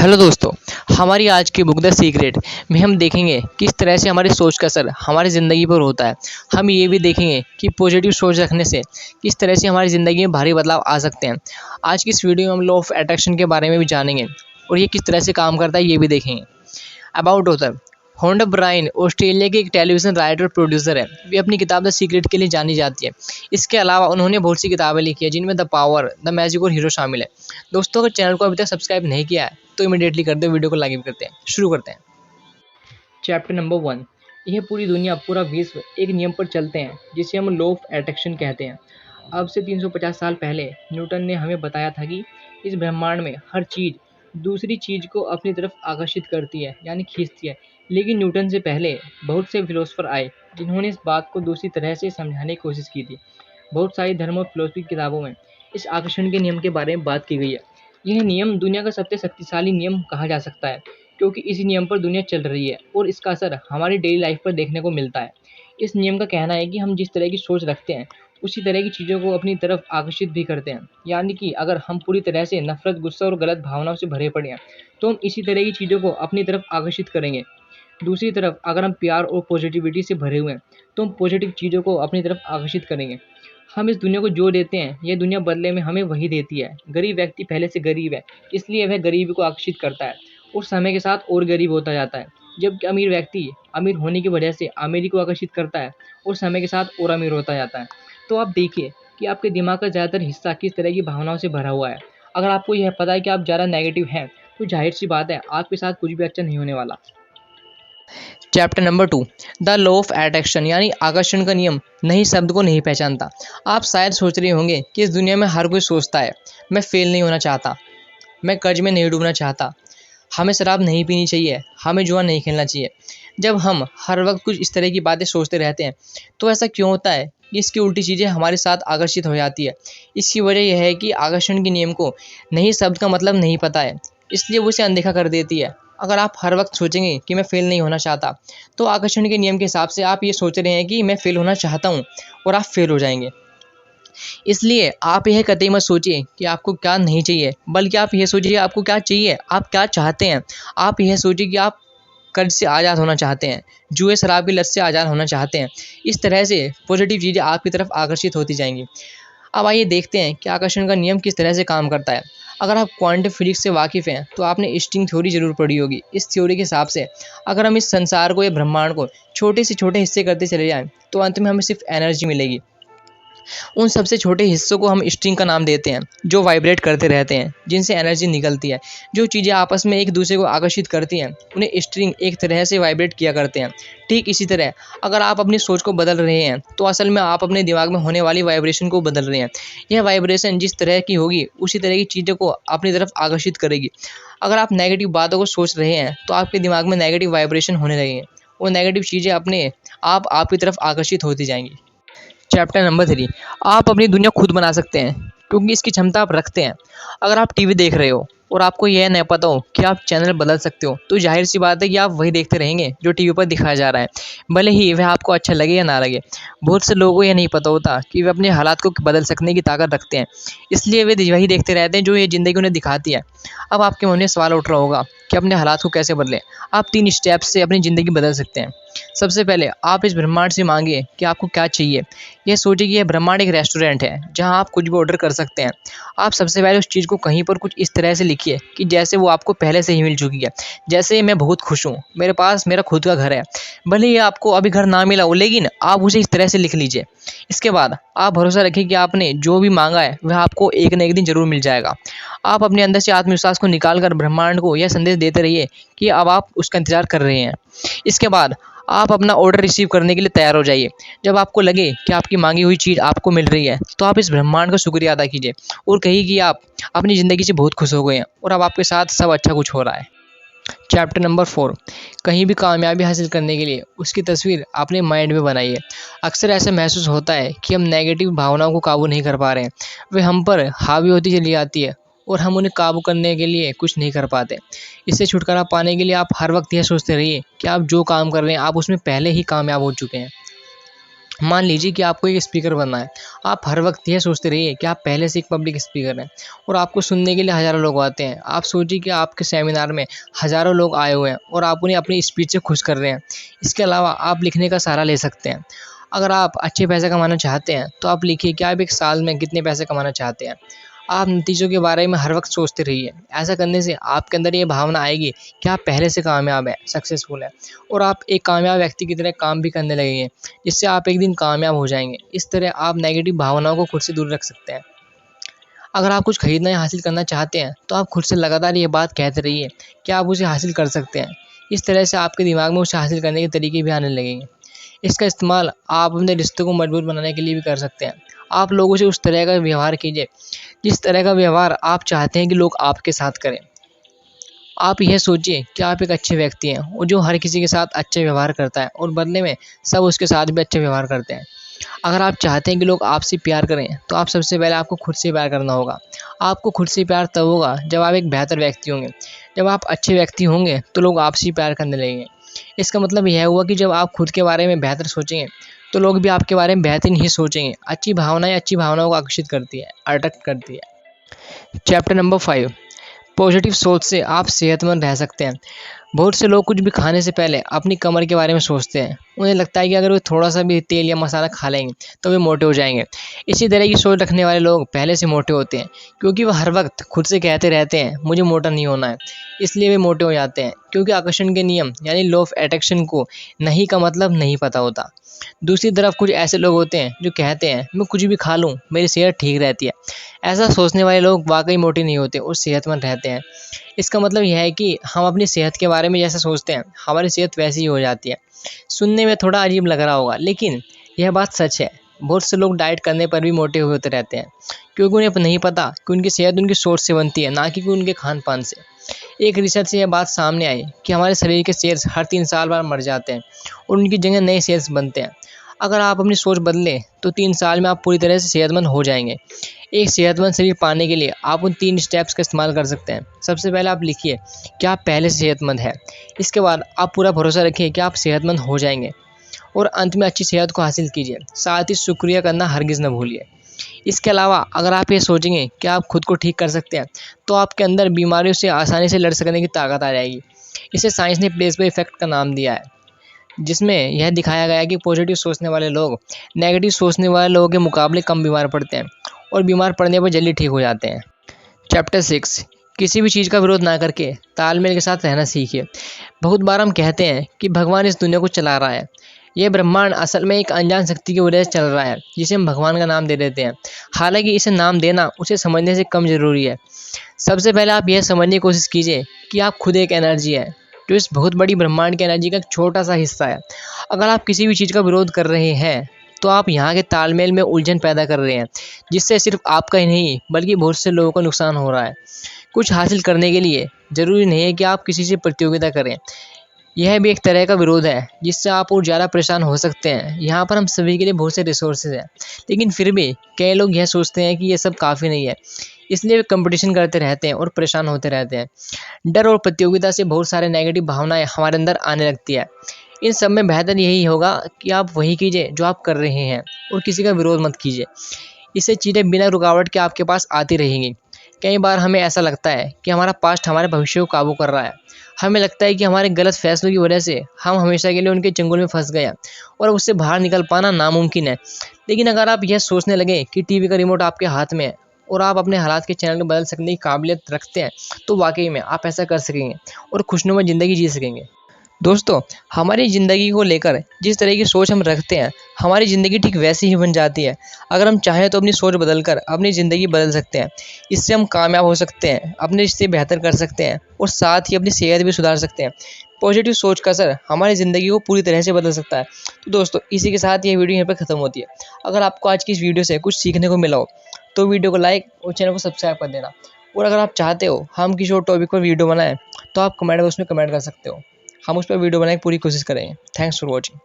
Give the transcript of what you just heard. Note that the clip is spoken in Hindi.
हेलो दोस्तों। हमारी आज की बुक द सीक्रेट में हम देखेंगे किस तरह से हमारी सोच का असर हमारी ज़िंदगी पर होता है। हम ये भी देखेंगे कि पॉजिटिव सोच रखने से किस तरह से हमारी ज़िंदगी में भारी बदलाव आ सकते हैं। आज की इस वीडियो में हम लॉ ऑफ अट्रैक्शन के बारे में भी जानेंगे और ये किस तरह से काम करता है ये भी देखेंगे। About author Rhonda Byrne Australia के एक टेलीविज़न राइटर और प्रोड्यूसर है। वे अपनी किताब द सीक्रेट के लिए जानी जाती है। इसके अलावा उन्होंने बहुत सी किताबें लिखी है जिनमें द पावर, द मैजिक और हीरो शामिल है। दोस्तों, अगर चैनल को अभी तक सब्सक्राइब नहीं किया है तो इमीडिएटली कर दो, वीडियो को लाइक भी करते हैं। शुरू करते हैं। Chapter number 1। यह पूरी दुनिया, पूरा विश्व एक नियम पर चलते हैं जिसे हम लॉ ऑफ अट्रैक्शन कहते हैं। अब से 350 साल पहले न्यूटन ने हमें बताया था कि इस ब्रह्मांड में हर चीज़ दूसरी चीज़ को अपनी तरफ आकर्षित करती है, यानी खींचती है। लेकिन न्यूटन से पहले बहुत से फिलोसफर आए जिन्होंने इस बात को दूसरी तरह से समझाने की कोशिश की थी। बहुत सारी धर्म और फिलोसफी की किताबों में इस आकर्षण के नियम के बारे में बात की गई है। यह नियम दुनिया का सबसे शक्तिशाली नियम कहा जा सकता है क्योंकि इसी नियम पर दुनिया चल रही है और इसका असर हमारी डेली लाइफ पर देखने को मिलता है। इस नियम का कहना है कि हम जिस तरह की सोच रखते हैं उसी तरह की चीज़ों को अपनी तरफ आकर्षित भी करते हैं। यानी कि अगर हम पूरी तरह से नफरत, गुस्सा और गलत भावनाओं से भरे पड़े हैं तो हम इसी तरह की चीज़ों को अपनी तरफ आकर्षित करेंगे। दूसरी तरफ अगर हम प्यार और पॉजिटिविटी से भरे हुए हैं तो हम पॉजिटिव चीज़ों को अपनी तरफ आकर्षित करेंगे। हम इस दुनिया को जो देते हैं यह दुनिया बदले में हमें वही देती है। गरीब व्यक्ति पहले से गरीब है, इसलिए वह गरीबी को आकर्षित करता है और समय के साथ और गरीब होता जाता है। जबकि अमीर व्यक्ति अमीर होने की वजह से अमीरी को आकर्षित करता है और समय के साथ और अमीर होता जाता है। तो आप देखिए कि आपके दिमाग का ज़्यादातर हिस्सा किस तरह की भावनाओं से भरा हुआ है। अगर आपको यह पता है कि आप ज़्यादा नेगेटिव हैं तो जाहिर सी बात है आपके साथ कुछ भी अच्छा नहीं होने वाला। Chapter number 2। The law of attraction यानी आकर्षण का नियम नई शब्द को नहीं पहचानता। आप शायद सोच रहे होंगे कि इस दुनिया में हर कोई सोचता है, मैं फेल नहीं होना चाहता, मैं कर्ज में नहीं डूबना चाहता, हमें शराब नहीं पीनी चाहिए, हमें जुआ नहीं खेलना चाहिए। जब हम हर वक्त कुछ इस तरह की बातें सोचते रहते हैं तो ऐसा क्यों होता है कि इसकी उल्टी चीज़ें हमारे साथ आकर्षित हो जाती है। इसकी वजह यह है कि आकर्षण के नियम को नई शब्द का मतलब नहीं पता है, इसलिए वो इसे अनदेखा कर देती है। अगर आप हर वक्त सोचेंगे कि मैं फेल नहीं होना चाहता तो आकर्षण के नियम के हिसाब से आप ये सोच रहे हैं कि मैं फेल होना चाहता हूँ और आप फेल हो जाएंगे। इसलिए आप यह कतई मत सोचिए कि आपको क्या नहीं चाहिए, बल्कि आप यह सोचिए आपको क्या चाहिए, आप क्या चाहते हैं। आप यह सोचिए कि आप कर्ज से आज़ाद होना चाहते हैं, जुए शराब की लत से आज़ाद होना चाहते हैं। इस तरह से पॉजिटिव चीज़ें आपकी तरफ आकर्षित होती जाएंगी। अब आइए देखते हैं कि आकर्षण का नियम किस तरह से काम करता है। अगर आप क्वांटम फिजिक्स से वाकिफ़ हैं तो आपने स्ट्रिंग थ्योरी ज़रूर पढ़ी होगी। इस थ्योरी के हिसाब से अगर हम इस संसार को या ब्रह्मांड को छोटे से छोटे हिस्से करते चले जाएं तो अंत में हमें सिर्फ एनर्जी मिलेगी। उन सबसे छोटे हिस्सों को हम स्ट्रिंग का नाम देते हैं जो वाइब्रेट करते रहते हैं, जिनसे एनर्जी निकलती है। जो चीज़ें आपस में एक दूसरे को आकर्षित करती हैं उन्हें स्ट्रिंग एक तरह से वाइब्रेट किया करते हैं। ठीक इसी तरह अगर आप अपनी सोच को बदल रहे हैं तो असल में आप अपने दिमाग में होने वाली वाइब्रेशन को बदल रहे हैं। यह वाइब्रेशन जिस तरह की होगी उसी तरह की चीज़ों को अपनी तरफ आकर्षित करेगी। अगर आप नेगेटिव बातों को सोच रहे हैं तो आपके दिमाग में नेगेटिव वाइब्रेशन होने लगेंगे और नेगेटिव चीज़ें अपने आप आपकी तरफ आकर्षित होती जाएंगी। Chapter number 3। आप अपनी दुनिया खुद बना सकते हैं क्योंकि इसकी क्षमता आप रखते हैं। अगर आप टीवी देख रहे हो और आपको यह नहीं पता हो कि आप चैनल बदल सकते हो तो जाहिर सी बात है कि आप वही देखते रहेंगे जो टीवी पर दिखाया जा रहा है, भले ही वह आपको अच्छा लगे या ना लगे। बहुत से लोगों को यह नहीं पता होता कि वे अपने हालात को बदल सकने की ताकत रखते हैं, इसलिए वे वही देखते रहते हैं जो ये ज़िंदगी उन्हें दिखाती है। अब आपके मन में सवाल उठ रहा होगा कि अपने हालात को कैसे बदलें। आप 3 स्टेप्स से अपनी ज़िंदगी बदल सकते हैं। सबसे पहले आप इस ब्रह्मांड से मांगिए कि आपको क्या चाहिए। यह सोचिए कि यह ब्रह्मांड एक रेस्टोरेंट है जहां आप कुछ भी ऑर्डर कर सकते हैं। आप सबसे पहले उस चीज़ को कहीं पर कुछ इस तरह से लिखिए कि जैसे वो आपको पहले से ही मिल चुकी है। जैसे मैं बहुत खुश हूँ, मेरे पास मेरा खुद का घर है। भले ही आपको अभी घर ना मिला हो लेकिन आप उसे इस तरह से लिख लीजिए। इसके बाद आप भरोसा रखिए कि आपने जो भी मांगा है वह आपको एक न एक दिन ज़रूर मिल जाएगा। आप अपने अंदर से आत्मविश्वास को निकाल कर ब्रह्मांड को यह संदेश देते रहिए कि अब आप उसका इंतज़ार कर रहे हैं। इसके बाद आप अपना ऑर्डर रिसीव करने के लिए तैयार हो जाइए। जब आपको लगे कि आपकी मांगी हुई चीज़ आपको मिल रही है तो आप इस ब्रह्मांड का शुक्रिया अदा कीजिए और कहिए कि आप अपनी ज़िंदगी से बहुत खुश हो गए हैं और अब आपके साथ सब अच्छा कुछ हो रहा है। Chapter number 4। कहीं भी कामयाबी हासिल करने के लिए उसकी तस्वीर अपने माइंड में बनाइए। अक्सर ऐसा महसूस होता है कि हम नेगेटिव भावनाओं को काबू नहीं कर पा रहे हैं, वे हम पर हावी होती चली जाती है और हम उन्हें काबू करने के लिए कुछ नहीं कर पाते। इससे छुटकारा पाने के लिए आप हर वक्त यह सोचते रहिए कि आप जो काम कर रहे हैं आप उसमें पहले ही कामयाब हो चुके हैं। मान लीजिए कि आपको एक स्पीकर बनना है। आप हर वक्त यह सोचते रहिए कि आप पहले से एक पब्लिक स्पीकर हैं और आपको सुनने के लिए हज़ारों लोग आते हैं। आप सोचिए कि आपके सेमिनार में हज़ारों लोग आए हुए हैं और आप उन्हें अपनी स्पीच से खुश कर रहे हैं। इसके अलावा आप लिखने का सहारा ले सकते हैं। अगर आप अच्छे पैसे कमाना चाहते हैं तो आप लिखिए कि आप एक साल में कितने पैसे कमाना चाहते हैं। आप नतीजों के बारे में हर वक्त सोचते रहिए। ऐसा करने से आपके अंदर ये भावना आएगी कि आप पहले से कामयाब हैं, सक्सेसफुल हैं और आप एक कामयाब व्यक्ति की तरह काम भी करने लगेंगे, जिससे आप एक दिन कामयाब हो जाएँगे। इस तरह आप नेगेटिव भावनाओं को खुद से दूर रख सकते हैं। अगर आप कुछ खरीदना या हासिल करना चाहते हैं, तो आप खुद से लगातार ये बात कहते रहिए कि आप उसे हासिल कर सकते हैं। इस तरह से आपके दिमाग में उसे हासिल करने के तरीके भी आने लगेंगे। इसका इस्तेमाल आप अपने रिश्तों को मजबूत बनाने के लिए भी कर सकते हैं। आप लोगों से उस तरह का व्यवहार कीजिए, जिस तरह का व्यवहार आप चाहते हैं कि लोग आपके साथ करें। आप यह सोचिए कि आप एक अच्छे व्यक्ति हैं और जो हर किसी के साथ अच्छा व्यवहार करता है और बदले में सब उसके साथ भी अच्छा व्यवहार करते हैं। अगर आप चाहते हैं कि लोग आपसे प्यार करें, तो आप सबसे पहले आपको खुद से प्यार करना होगा। आपको खुद से प्यार तब होगा जब आप एक बेहतर व्यक्ति होंगे। जब आप अच्छे व्यक्ति होंगे, तो लोग आपसे प्यार करने लगेंगे। इसका मतलब यह हुआ कि जब आप खुद के बारे में बेहतर सोचेंगे, तो लोग भी आपके बारे में बेहतरीन ही सोचेंगे। अच्छी भावनाओं को आकर्षित करती है, अट्रैक्ट करती है। चैप्टर नंबर 5, पॉजिटिव सोच से आप सेहतमंद रह सकते हैं। बहुत से लोग कुछ भी खाने से पहले अपनी कमर के बारे में सोचते हैं। उन्हें लगता है कि अगर वे थोड़ा-सा भी तेल या मसाला खा लेंगे, तो वे मोटे हो जाएँगे। इसी तरह की सोच रखने वाले लोग पहले से मोटे होते हैं, क्योंकि वो हर वक्त खुद से कहते रहते हैं, मुझे मोटा नहीं होना है। इसलिए वे मोटे हो जाते हैं, क्योंकि आकर्षण के नियम यानी लॉ ऑफ अट्रैक्शन को नहीं का मतलब नहीं पता होता। दूसरी तरफ कुछ ऐसे लोग होते हैं जो कहते हैं, मैं कुछ भी खा लूँ, मेरी सेहत ठीक रहती है। ऐसा सोचने वाले लोग वाक़ई मोटे नहीं होते और सेहतमंद रहते हैं। इसका मतलब यह है कि हम अपनी सेहत के बारे में जैसा सोचते हैं, हमारी सेहत वैसी ही हो जाती है। सुनने में थोड़ा अजीब लग रहा होगा, लेकिन यह बात सच है। बहुत से लोग डाइट करने पर भी मोटे हुए होते रहते हैं, क्योंकि उन्हें नहीं पता कि उनकी सेहत उनकी सोच से बनती है, ना कि उनके खान-पान से। एक रिसर्च से यह बात सामने आई कि हमारे शरीर के सेल्स हर 3 साल बाद मर जाते हैं और उनकी जगह नए सेल्स बनते हैं। अगर आप अपनी सोच बदलें, तो 3 साल में आप पूरी तरह से सेहतमंद हो जाएँगे। एक सेहतमंद शरीर पाने के लिए आप उन 3 स्टेप्स का इस्तेमाल कर सकते हैं। सबसे पहले आप लिखिए कि आप पहले से सेहतमंद हैं। इसके बाद आप पूरा भरोसा रखिए कि आप सेहतमंद हो जाएँगे और अंत में अच्छी सेहत को हासिल कीजिए। साथ ही शुक्रिया करना हरगिज़ न भूलिए। इसके अलावा अगर आप ये सोचेंगे कि आप खुद को ठीक कर सकते हैं, तो आपके अंदर बीमारियों से आसानी से लड़ सकने की ताकत आ जाएगी। इसे साइंस ने प्लेसबो इफ़ेक्ट का नाम दिया है, जिसमें यह दिखाया गया है कि पॉजिटिव सोचने वाले लोग नेगेटिव सोचने वाले लोगों के मुकाबले कम बीमार पड़ते हैं और बीमार पड़ने पर जल्दी ठीक हो जाते हैं। चैप्टर 6, किसी भी चीज़ का विरोध ना करके तालमेल के साथ रहना सीखिए। बहुत बार हम कहते हैं कि भगवान इस दुनिया को चला रहा है। यह ब्रह्मांड असल में एक अनजान शक्ति की वजह से चल रहा है, जिसे हम भगवान का नाम दे देते हैं। हालांकि इसे नाम देना उसे समझने से कम ज़रूरी है। सबसे पहले आप यह समझने की कोशिश कीजिए कि आप खुद एक एनर्जी है, जो इस बहुत बड़ी ब्रह्मांड की एनर्जी का एक छोटा-सा हिस्सा है। अगर आप किसी भी चीज़ का विरोध कर रहे हैं, तो आप यहाँ के तालमेल में उलझन पैदा कर रहे हैं, जिससे सिर्फ आपका ही नहीं, बल्कि बहुत से लोगों का नुकसान हो रहा है। कुछ हासिल करने के लिए ज़रूरी नहीं है कि आप किसी से प्रतियोगिता करें। यह भी एक तरह का विरोध है, जिससे आप और ज़्यादा परेशान हो सकते हैं। यहाँ पर हम सभी के लिए बहुत से रिसोर्सेज़ हैं, लेकिन फिर भी कई लोग यह सोचते हैं कि ये सब काफ़ी नहीं है। इसलिए वे कॉम्पिटिशन करते रहते हैं और परेशान होते रहते हैं। डर और प्रतियोगिता से बहुत सारे नेगेटिव भावनाएँ हमारे अंदर आने लगती है। इन सब में बेहतर यही होगा कि आप वही कीजिए जो आप कर रहे हैं और किसी का विरोध मत कीजिए। इससे चीज़ें बिना रुकावट के आपके पास आती रहेंगी। कई बार हमें ऐसा लगता है कि हमारा पास्ट हमारे भविष्य को काबू कर रहा है। हमें लगता है कि हमारे गलत फैसलों की वजह से हम हमेशा के लिए उनके चंगुल में फँस गए हैं और उससे बाहर निकल पाना नामुमकिन है। लेकिन अगर आप यह सोचने लगें कि टीवी का रिमोट आपके हाथ में है और आप अपने हालात के चैनल को बदल सकने की काबिलियत रखते हैं, तो वाक़ई में आप ऐसा कर सकेंगे और खुशनुमा ज़िंदगी जी सकेंगे। दोस्तों, हमारी ज़िंदगी को लेकर जिस तरह की सोच हम रखते हैं, हमारी ज़िंदगी ठीक वैसी ही बन जाती है। अगर हम चाहें तो अपनी सोच बदलकर अपनी ज़िंदगी बदल सकते हैं। इससे हम कामयाब हो सकते हैं, अपने रिश्ते बेहतर कर सकते हैं और साथ ही अपनी सेहत भी सुधार सकते हैं। पॉजिटिव सोच का असर हमारी ज़िंदगी को पूरी तरह से बदल सकता है। तो दोस्तों, इसी के साथ ये वीडियो यहीं पर ख़त्म होती है। अगर आपको आज की इस वीडियो से कुछ सीखने को मिला हो, तो वीडियो को लाइक और चैनल को सब्सक्राइब कर देना। और अगर आप चाहते हो हम किसी और टॉपिक पर वीडियो बनाएँ, तो आप कमेंट बॉक्स में कमेंट कर सकते हो। हम उस पर वीडियो बनाने की पूरी कोशिश करेंगे। Thanks for watching.